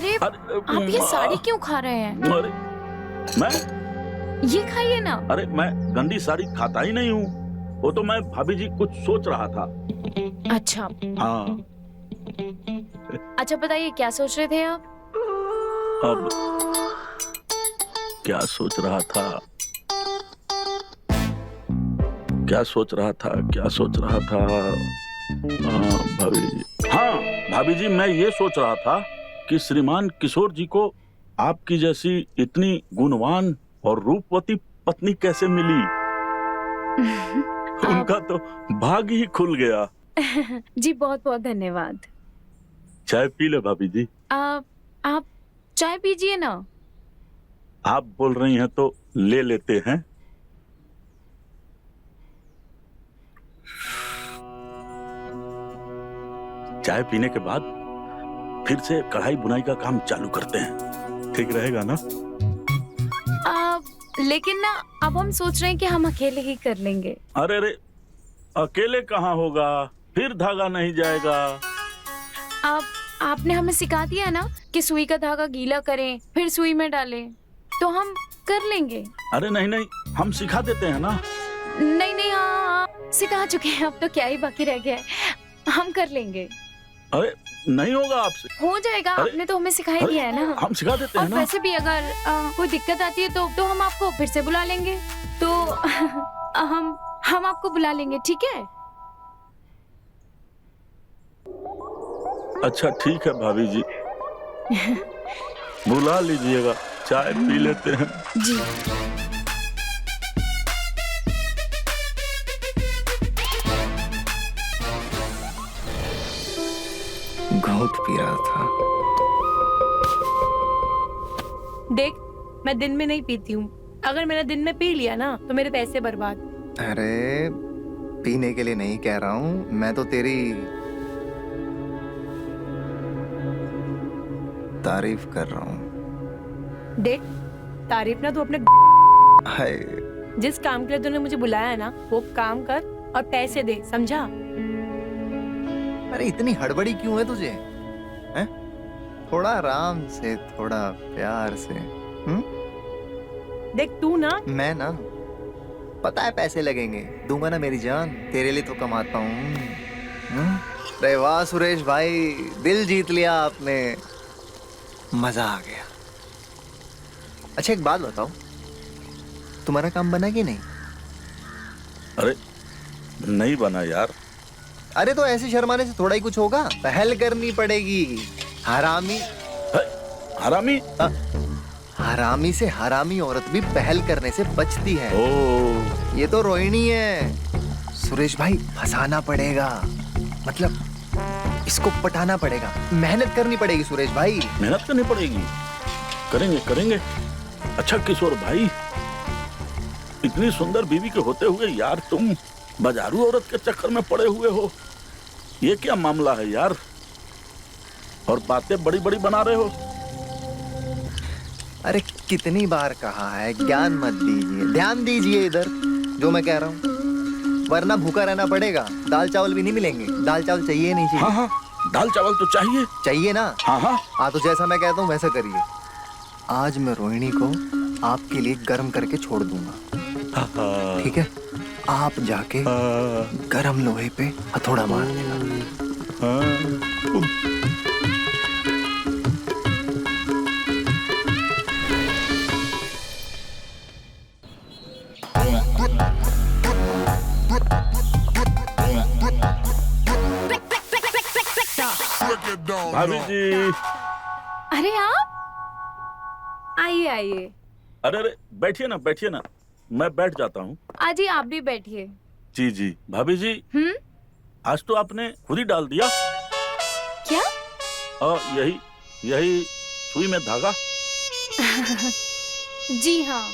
अरे आप ये साड़ी क्यों खा रहे हैं? अरे मैं ये खाइए ना। अरे मैं गंदी साड़ी खाता ही नहीं हूँ। वो तो मैं भाभी जी कुछ सोच रहा था। अच्छा हाँ अच्छा, बताइए क्या सोच रहे थे आप? अब क्या सोच रहा था, क्या सोच रहा था, क्या सोच रहा था? हाँ भाभी जी, मैं ये सोच रहा था कि श्रीमान किशोर जी को आपकी जैसी इतनी गुणवान और रूपवती पत्नी कैसे मिली? उनका तो भाग्य ही खुल गया। जी बहुत बहुत धन्यवाद। चाय पी ले भाभी जी। आप चाय पीजिए ना। आप बोल रही हैं तो ले लेते हैं। चाय पीने के बाद फिर से कढ़ाई बुनाई का काम चालू करते हैं, ठीक रहेगा ना? लेकिन ना अब हम सोच रहे हैं कि हम अकेले ही कर लेंगे। अरे अरे, अकेले कहाँ होगा, फिर धागा नहीं जाएगा। आपने हमें सिखा दिया ना कि सुई का धागा गीला करें फिर सुई में डालें, तो हम कर लेंगे। अरे नहीं नहीं, हम सिखा देते हैं ना। नहीं नहीं, हाँ सिखा चुके हैं, अब तो क्या ही बाकी रह गया है, हम कर लेंगे। अरे नहीं होगा आपसे। हो जाएगा, आपने तो हमें सिखा ही दिया है ना। हम सिखा देते हैं और ना। वैसे भी अगर कोई दिक्कत आती है तो हम आपको फिर से बुला लेंगे, तो हम आपको बुला लेंगे, ठीक है? अच्छा ठीक है भाभी जी, बुला लीजिएगा, चाय पी लेते हैं। जी घूंट पी रहा था। देख, मैं दिन में नहीं पीती हूँ। अगर मैंने दिन में पी लिया ना तो मेरे पैसे बर्बाद। अरे पीने के लिए नहीं कह रहा हूँ, मैं तो तेरी तारीफ कर रहा हूँ। देख, तारीफ ना तू अपने हाय, जिस काम के लिए तूने मुझे बुलाया है ना वो काम कर और पैसे दे, समझा? अरे इतनी हड़बड़ी क्यों है तुझे? हैं? थोड़ा आराम से, थोड़ा प्यार से। देख तू ना, मैं ना, पता है पैसे लगेंगे, दूंगा ना मेरी जान, तेरे लिए तो कमाता हूँ। अरे वाह सुरेश भाई, दिल जीत लिया आपने, मजा आ गया। अच्छा एक बात बताओ, तुम्हारा काम बना कि नहीं? अरे नहीं बना यार। अरे तो ऐसे शर्माने से थोड़ा ही कुछ होगा, पहल करनी पड़ेगी। हरामी हरामी? हरामी से हरामी औरत भी पहल करने से बचती है। ओ, ये तो रोहिणी है। सुरेश भाई फंसाना पड़ेगा, मतलब इसको पटाना पड़ेगा, मेहनत करनी पड़ेगी सुरेश भाई। मेहनत करनी पड़ेगी, करेंगे करेंगे। अच्छा किशोर भाई, इतनी सुंदर बीवी के होते हुए यार तुम बाजारू औरत के चक्कर में पड़े हुए हो, ये क्या मामला है यार? और बातें बड़ी बड़ी बना रहे हो। अरे कितनी बार कहा है, ज्ञान मत दीजिए, ध्यान दीजिए इधर जो मैं कह रहा हूँ, वरना भूखा रहना पड़ेगा। दाल चावल भी नहीं मिलेंगे, दाल चावल चाहिए नहीं चाहिए? हाँ हाँ, दाल चावल तो चाहिए। चाहिए ना? हाँ हाँ हाँ तो जैसा मैं कहता हूँ वैसा करिए। आज मैं रोहिणी को आपके लिए गर्म करके छोड़ दूंगा, ठीक है? आप जाके गरम लोहे पे हथौड़ा मार देना। भाभी जी। अरे आप आइए आइए। अरे अरे बैठिए ना, बैठिए ना, मैं बैठ जाता हूँ। आजी आप भी बैठिए। जी जी भाभी जी, आज तो आपने खुद ही डाल दिया। क्या? यही यही सुई में धागा। जी हाँ,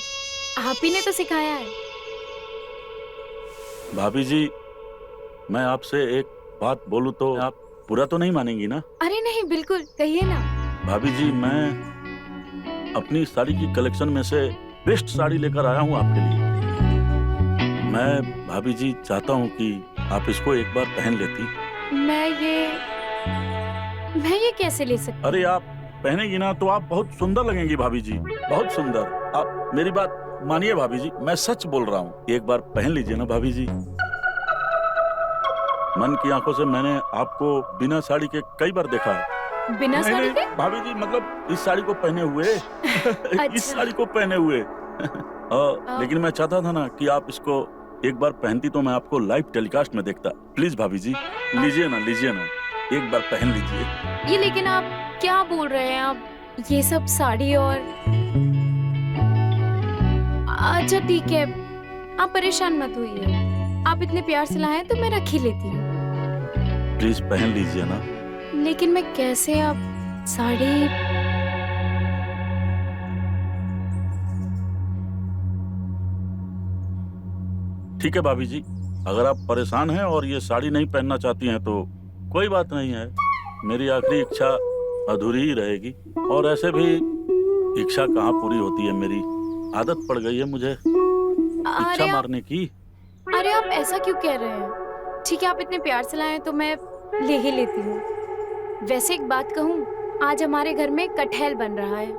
आप ही ने तो सिखाया है। भाभी जी, मैं आपसे एक बात बोलूं तो आप पूरा तो नहीं मानेंगी ना? अरे नहीं, बिल्कुल कहिए ना। भाभी जी, मैं अपनी साड़ी की कलेक्शन में से बेस्ट साड़ी लेकर आया हूँ आपके लिए। मैं भाभी जी चाहता हूँ कि आप इसको एक बार पहन लेती। मैं ये कैसे ले सकती? अरे आप पहनेगी ना तो आप बहुत सुंदर लगेंगी भाभी जी, बहुत सुंदर। आप मेरी बात मानिए भाभी जी, मैं सच बोल रहा हूँ। एक बार पहन लीजिए ना भाभी जी। मन की आंखों से मैंने आपको बिना साड़ी के कई बार देखा है। बिना नहीं, साड़ी नहीं, के? भाभी जी मतलब इस साड़ी को पहने हुए इस साड़ी को पहने हुए लेकिन मैं चाहता था ना कि आप इसको एक बार पहनती तो मैं आपको लाइव टेलीकास्ट में देखता। प्लीज भाभी जी लीजिए ना, एक बार पहन लीजिए। ये लेकिन आप क्या बोल रहे हैं आप? ये सब साड़ी और अच्छा ठीक है, आप परेशान मत होइए। आप इतने प्यार से लाए हैं तो मैं रख ही लेती हूँ। प्लीज पहन लीजिए ना। लेकिन मैं कैसे आप साड़ी? ठीक है भाभी जी, अगर आप परेशान हैं और ये साड़ी नहीं पहनना चाहती हैं तो कोई बात नहीं है। मेरी आखिरी इच्छा अधूरी ही रहेगी। और ऐसे भी इच्छा कहाँ पूरी होती है, मेरी आदत पड़ गई है मुझे इच्छा मारने की। अरे आप ऐसा क्यों कह रहे हैं? ठीक है, आप इतने प्यार से लाए हैं तो मैं ले ही लेती हूँ। वैसे एक बात कहूँ, आज हमारे घर में कटहल बन रहा है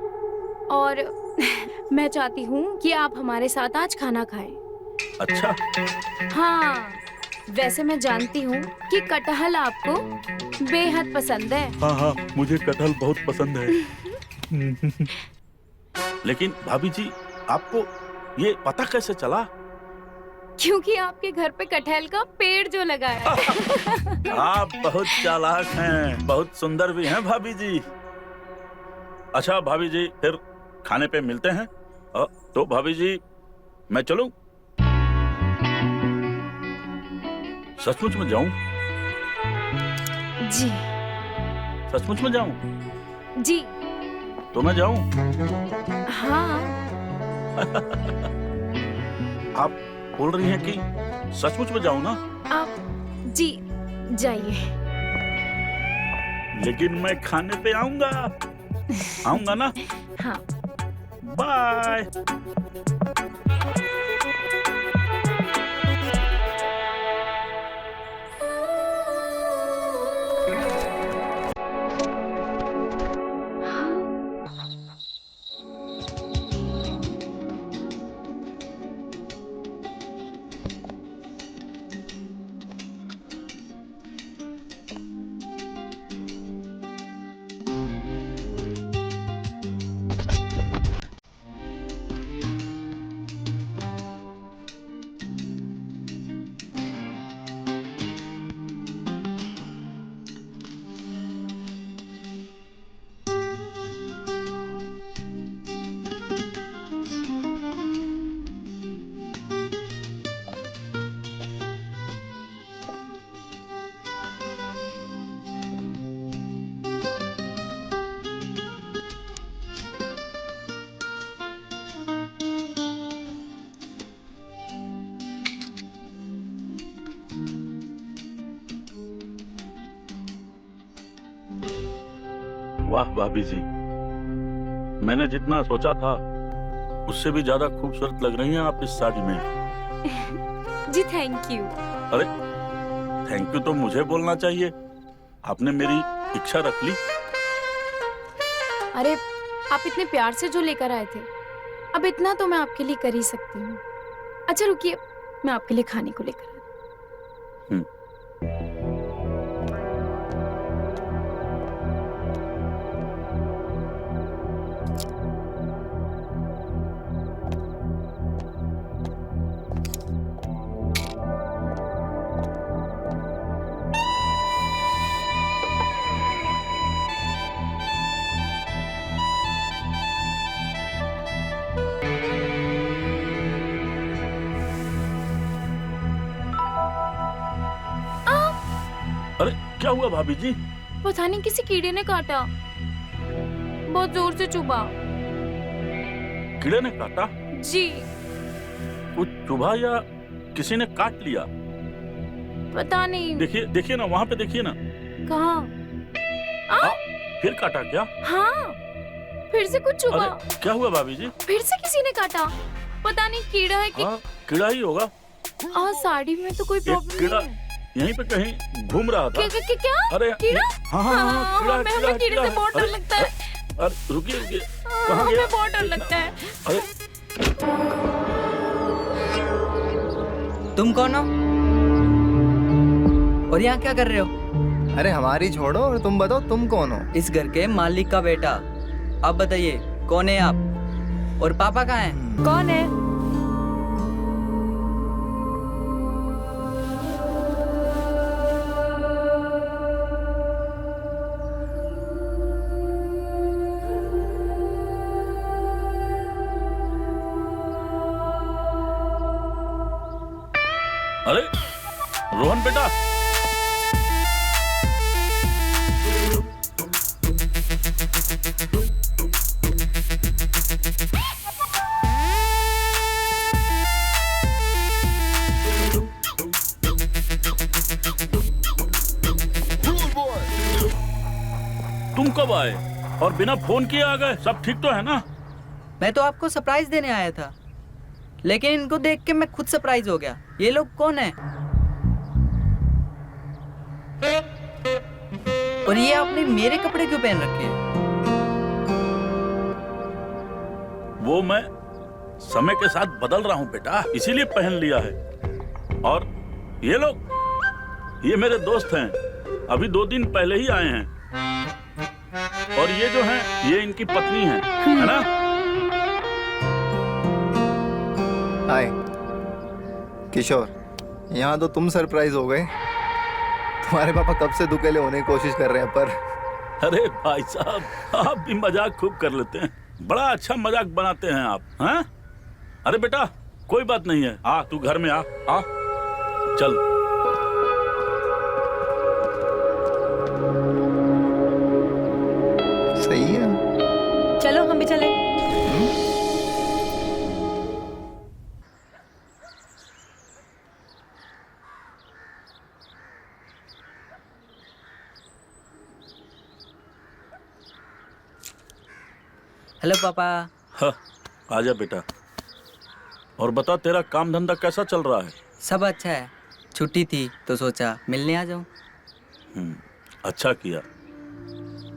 और मैं चाहती हूँ कि आप हमारे साथ आज खाना खाएं। अच्छा। हाँ, वैसे मैं जानती हूँ कि कटहल आपको बेहद पसंद है। हाँ हाँ, मुझे कटहल बहुत पसंद है। लेकिन भाभी जी आपको ये पता कैसे चला? क्योंकि आपके घर पे कटहल का पेड़ जो लगा है। आप बहुत चालाक हैं, बहुत सुंदर भी हैं भाभी जी। अच्छा भाभी जी, फिर खाने पे मिलते हैं। तो भाभी जी मैं चलूं? सचमुच में जाऊं? जी। सचमुच में जाऊं? जी। तो मैं जाऊं? हाँ। आप बोल रही हैं कि सचमुच में जाऊं ना? आप जी जाइए। लेकिन मैं खाने पे आऊंगा ना? हाँ। बाय। वाह भाभी जी, मैंने जितना सोचा था उससे भी ज्यादा खूबसूरत लग रही हैं आप इस साड़ी में। जी थैंक यू। अरे थैंक यू तो मुझे बोलना चाहिए, आपने मेरी इच्छा रख ली। अरे आप इतने प्यार से जो लेकर आए थे, अब इतना तो मैं आपके लिए कर ही सकती हूँ। अच्छा रुकिए, मैं आपके लिए खाने को लेकर आती हूँ। अरे क्या हुआ भाभी जी? पता नहीं किसी कीड़े ने काटा, बहुत जोर से चुभा। कीड़े ने काटा? जी। कुछ चुभा या किसी ने काट लिया? पता नहीं। देखिए देखिए ना, वहाँ पे देखिए ना। कहाँ? फिर काटा क्या? हाँ, फिर से कुछ चुभा। अरे क्या हुआ भाभी जी? फिर से किसी ने काटा, पता नहीं कीड़ा है कि कीड़ा ही होगा। साड़ी में तो कोई प्रॉब्लम कीड़ा नहीं है। यहीं पे कहीं घूम रहा था। क्या? अरे कीड़ा? हाँ, हमें कीड़े से बहुत डर लगता है। अरे रुकिए रुकिए, कहाँ गया? हमें बहुत डर लगता है। अरे तुम कौन हो और यहाँ क्या कर रहे हो? अरे हमारी छोड़ो और तुम बताओ तुम कौन हो? इस घर के मालिक का बेटा। आप बताइए कौन है आप और पापा कहाँ हैं? कौन है? अरे रोहन बेटा, तुम कब आए और बिना फोन किए आ गए? सब ठीक तो है ना? मैं तो आपको सरप्राइज देने आया था, लेकिन इनको देख के मैं खुद सरप्राइज हो गया। ये लोग कौन है? और ये आपने मेरे कपड़े क्यों पहन रखे हैं? वो मैं समय के साथ बदल रहा हूँ बेटा, इसीलिए पहन लिया है। और ये लोग, ये मेरे दोस्त हैं, अभी 2 दिन पहले ही आए हैं। और ये जो हैं, ये इनकी पत्नी है ना? हाय किशोर, यहाँ तो तुम सरप्राइज हो गए। तुम्हारे पापा कब से दुकेले होने की कोशिश कर रहे हैं पर। अरे भाई साहब, आप भी मजाक खूब कर लेते हैं, बड़ा अच्छा मजाक बनाते हैं आप। हैं? अरे बेटा कोई बात नहीं है, आ तू घर में आ चल। सही है, चलो हम भी चलें। हेलो पापा। हाँ, आजा बेटा। और बता, तेरा काम धंधा कैसा चल रहा है? सब अच्छा है, छुट्टी थी तो सोचा मिलने आ जाऊं। अच्छा किया,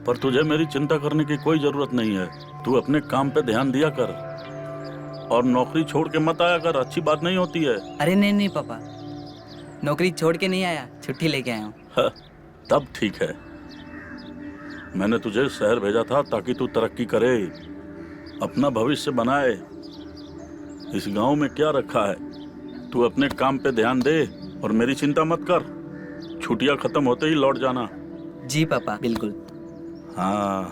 पर तुझे मेरी चिंता करने की कोई जरूरत नहीं है। तू अपने काम पे ध्यान दिया कर और नौकरी छोड़ के मत आया कर, अच्छी बात नहीं होती है। अरे नहीं नहीं पापा, नौकरी छोड़ के नहीं आया, छुट्टी लेके आया हूँ। हाँ, तब ठीक है। मैंने तुझे शहर भेजा था ताकि तू तरक्की करे, अपना भविष्य बनाए। इस गांव में क्या रखा है? तू अपने काम पे ध्यान दे और मेरी चिंता मत कर। छुट्टियां खत्म होते ही लौट जाना। जी पापा, बिल्कुल। हाँ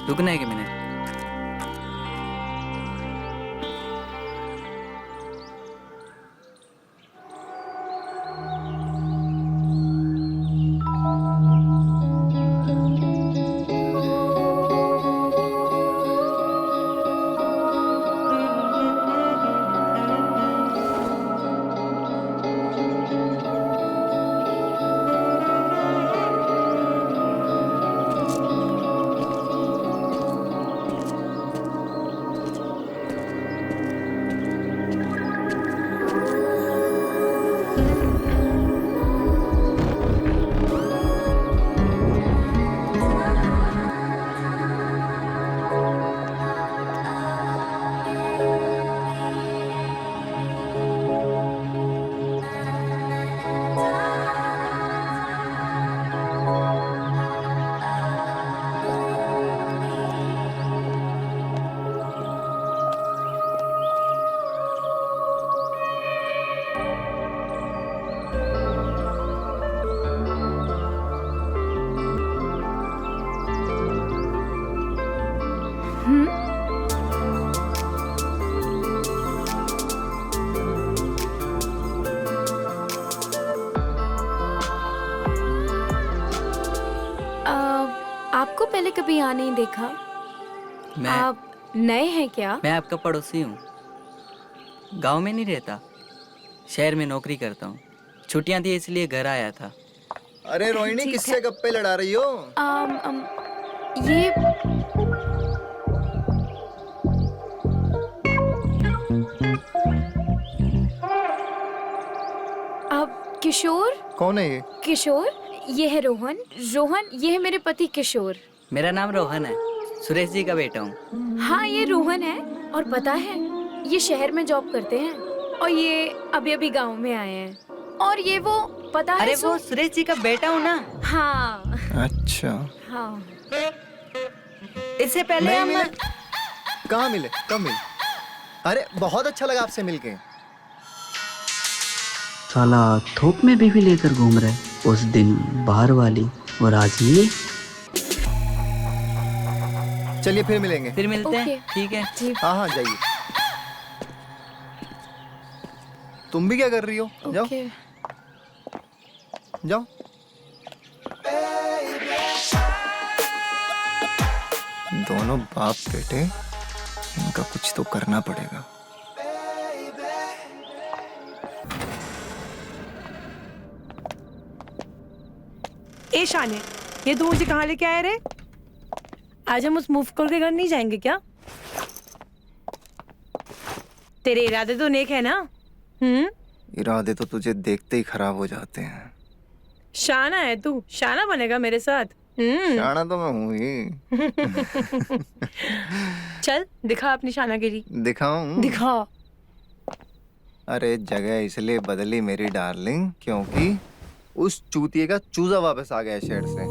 रुकना है कि मिनट। आपको पहले कभी यहाँ नहीं देखा। आप नए हैं क्या? मैं आपका पड़ोसी हूँ, गांव में नहीं रहता, शहर में नौकरी करता हूँ। छुट्टियां थी इसलिए घर आया था। अरे रोहिणी, किससे गप्पे लड़ा रही हो? ये अब किशोर। कौन है ये? किशोर, ये है रोहन। रोहन, ये है मेरे पति किशोर। मेरा नाम रोहन है, सुरेश जी का बेटा हूँ। हाँ, ये रोहन है। और पता है, ये शहर में जॉब करते हैं और ये अभी अभी गांव में आए हैं। और ये वो, पता है अरे वो सुरेश जी का बेटा हूँ ना। हाँ अच्छा। हाँ। इससे पहले नहीं हम मिले। कहाँ मिले? कब मिले? अरे बहुत अच्छा लगा आपसे मिलके। साला थोक में बीवी लेकर घूम रहे, उस दिन बाहर वाली और आज ये। चलिए फिर मिलेंगे। फिर मिलते हैं, ओके। ठीक है। जी। हाँ हाँ जाइए। तुम भी क्या कर रही हो? जाओ ओके। जाओ। दोनों बाप बेटे, इनका कुछ तो करना पड़ेगा। ए शाने, ये तू मुझे कहाँ लेके आया रे? आज हम उस मुफ्त कॉल के घर नहीं जाएंगे क्या? तेरे इरादे तो नेक है ना? इरादे तो तुझे देखते ही खराब हो जाते हैं। शाना है तू, शाना बनेगा मेरे साथ। शाना तो मैं हूँ ही। चल दिखा अपनी शानागिरी। दिखाऊं? दिखा। अरे जगह इसलिए बदली मेरी डार्लिंग, क्योंकि उस चूतिए का चूजा वापस आ गया शहर से।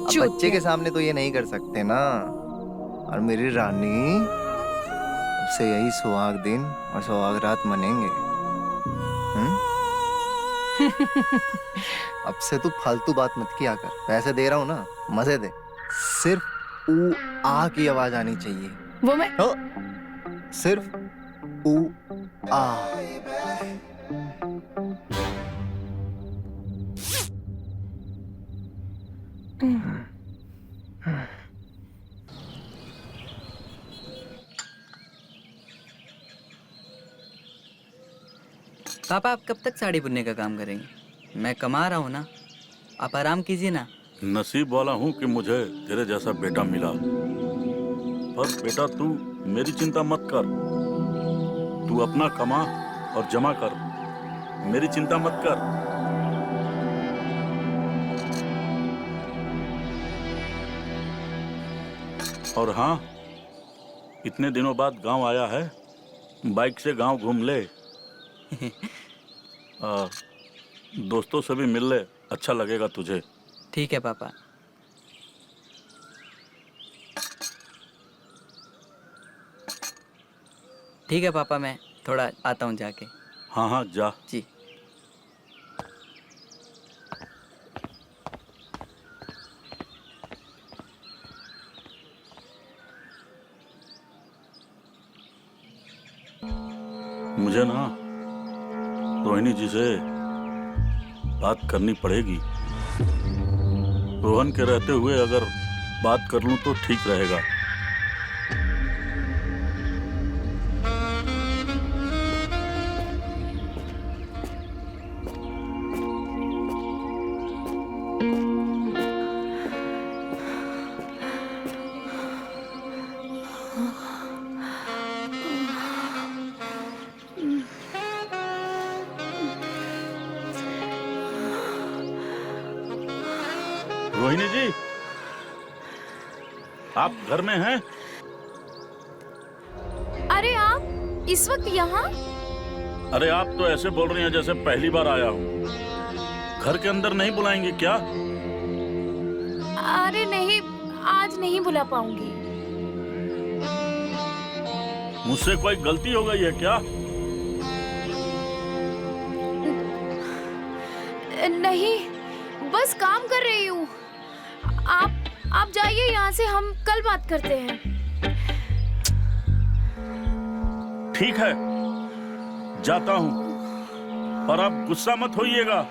अब बच्चे के सामने तो ये नहीं कर सकते ना। और मेरी रानी, अब से यही सुहाग दिन और सुहाग रात मनेंगे। अब से तू फालतू बात मत किया कर। पैसे दे रहा हूँ ना, मजे दे। सिर्फ ऊ आ की आवाज आनी चाहिए। वो मैं ओ, सिर्फ ऊ आ। पापा आप कब तक साड़ी बुनने का काम करेंगे? मैं कमा रहा हूँ ना, आप आराम कीजिए ना। नसीब वाला हूँ कि मुझे तेरे जैसा बेटा मिला। पर बेटा तू मेरी चिंता मत कर, तू अपना कमा और जमा कर, मेरी चिंता मत कर। और हाँ, इतने दिनों बाद गांव आया है, बाइक से गांव घूम ले। दोस्तों से भी मिल ले, अच्छा लगेगा तुझे। ठीक है पापा। ठीक है पापा, मैं थोड़ा आता हूँ जाके। हाँ हाँ जा। जी। मुझे ना रोहिणी जी से बात करनी पड़ेगी। रोहन के रहते हुए अगर बात कर लूं तो ठीक रहेगा। रोहिणी जी, आप घर में हैं? अरे आप इस वक्त यहाँ? अरे आप तो ऐसे बोल रही हैं जैसे पहली बार आया हूँ। घर के अंदर नहीं बुलाएंगे क्या? अरे नहीं, आज नहीं बुला पाऊंगी। मुझसे कोई गलती हो गई है क्या? नहीं, बस काम कर रही हूँ। आप जाइए यहाँ से, हम कल बात करते हैं। ठीक है, जाता हूँ, पर आप गुस्सा मत होइएगा।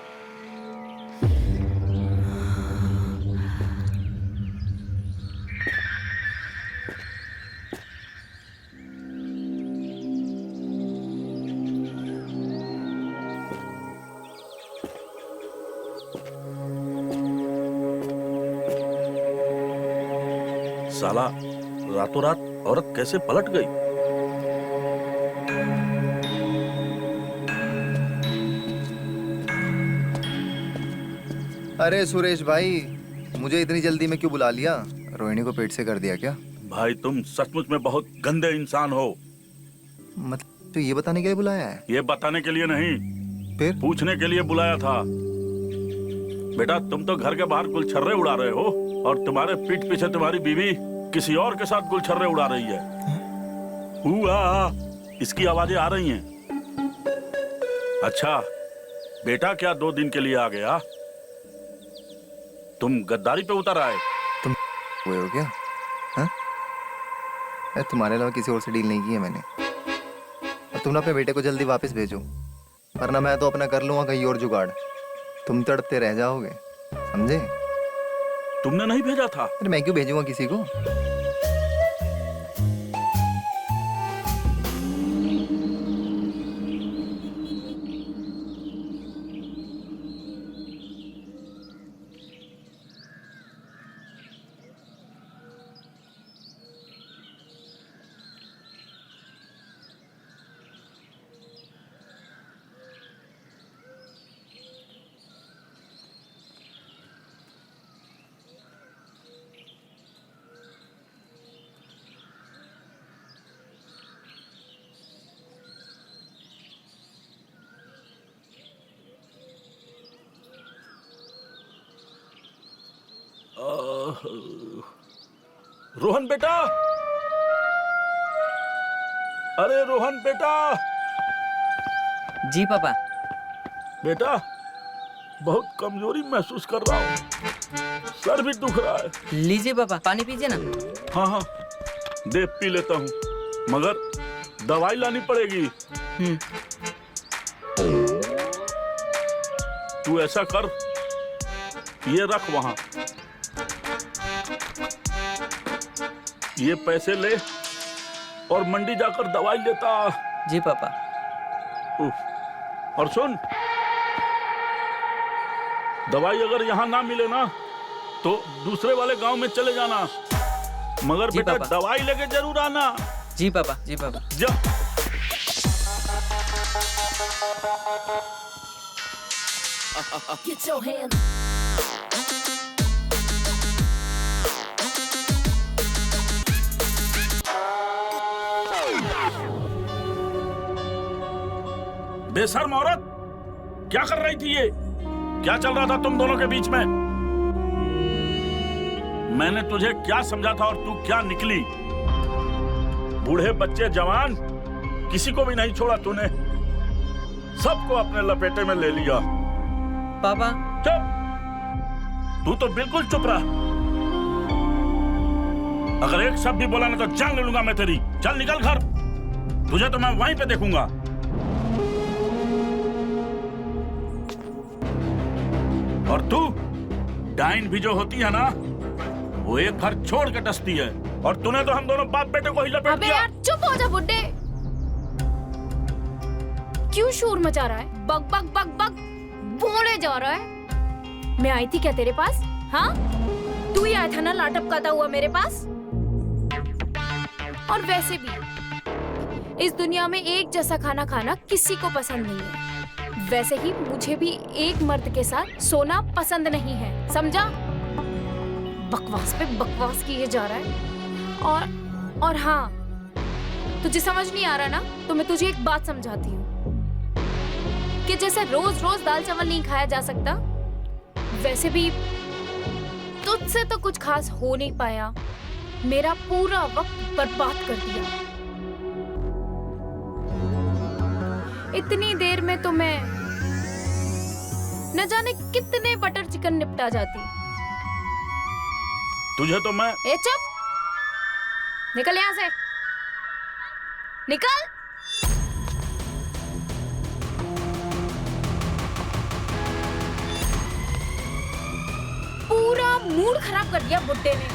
साला रातों रात औरत कैसे पलट गई? अरे सुरेश भाई, मुझे इतनी जल्दी में क्यों बुला लिया? रोहिणी को पेट से कर दिया क्या? भाई तुम सचमुच में बहुत गंदे इंसान हो। मतलब तो ये बताने के लिए बुलाया है? ये बताने के लिए नहीं, फिर पूछने के लिए बुलाया था। बेटा तुम तो घर के बाहर गुलछर्रे उड़ा रहे हो और तुम्हारे पीठ पीछे तुम्हारी बीवी किसी और के साथ गुलछर्रे उड़ा रही है। हुआ इसकी आवाजें आ रही हैं। अच्छा बेटा क्या 2 दिन के लिए आ गया? तुम गद्दारी पे उतर आए? तुम हुए हो क्या? हाँ? यार तुम्हारे अलावा किसी और से डील नहीं की है मैंने। और तुम ना अपने बेटे को जल्दी वापस भेजो, वरना मैं तो अपना कर लूंगा कहीं और जुगाड़। तुम तड़पते रह जाओगे, समझे? तुमने नहीं भेजा था? अरे मैं क्यों भेजूंगा किसी को? रोहन बेटा, अरे रोहन बेटा। जी पापा। बेटा बहुत कमजोरी महसूस कर रहा हूँ, सर भी दुख रहा है। लीजिए पापा, पानी पीजिए ना। हाँ हाँ दे पी लेता हूँ, मगर दवाई लानी पड़ेगी। तू ऐसा कर, ये रख वहां, ये पैसे ले और मंडी जाकर दवाई लेता। जी पापा। और सुन, दवाई अगर यहाँ ना मिले ना तो दूसरे वाले गांव में चले जाना, मगर जी बेटा पापा। दवाई लेके जरूर आना। जी पापा, जी पापा। जा। Get your hands. बेशर्म औरत, क्या कर रही थी ये? क्या चल रहा था तुम दोनों के बीच में? मैंने तुझे क्या समझा था और तू क्या निकली? बूढ़े बच्चे जवान किसी को भी नहीं छोड़ा तूने, सबको अपने लपेटे में ले लिया। पापा। चुप, तू तो बिल्कुल चुप रहा। अगर एक शब्द भी बोला ना तो जान ले लूंगा मैं तेरी। चल निकल घर, तुझे तो मैं वहीं पे देखूंगा। और तू डाइन भी जो होती है ना, वो एक घर छोड़ के डसती है, और तूने तो हम दोनों बाप बेटे को ही लपेट अबे दिया। यार चुप हो जा बुड्ढे, क्यों शोर मचा रहा है? बक बक बक बक बोले जा रहा है। मैं आई थी क्या तेरे पास? हाँ, तू ही आया था ना लाटप खाता हुआ मेरे पास। और वैसे भी इस दुनिया में एक जैसा खाना खाना किसी को पसंद नहीं है। वैसे ही मुझे भी एक मर्द के साथ सोना पसंद नहीं है, समझा? बकवास पे बकवास किए जा रहा है। और हाँ, तुझे समझ नहीं आ रहा ना, तो मैं तुझे एक बात समझाती हूँ कि जैसे रोज रोज दाल चावल नहीं खाया जा सकता, वैसे भी तुझसे तो कुछ खास हो नहीं पाया। मेरा पूरा वक्त बर्बाद कर दिया। इतनी देर में तो मैं न जाने कितने बटर चिकन निपटा जाती। तुझे तो मैं ए चुप, निकल यहां से, निकल। पूरा मूड खराब कर दिया बुड्ढे ने।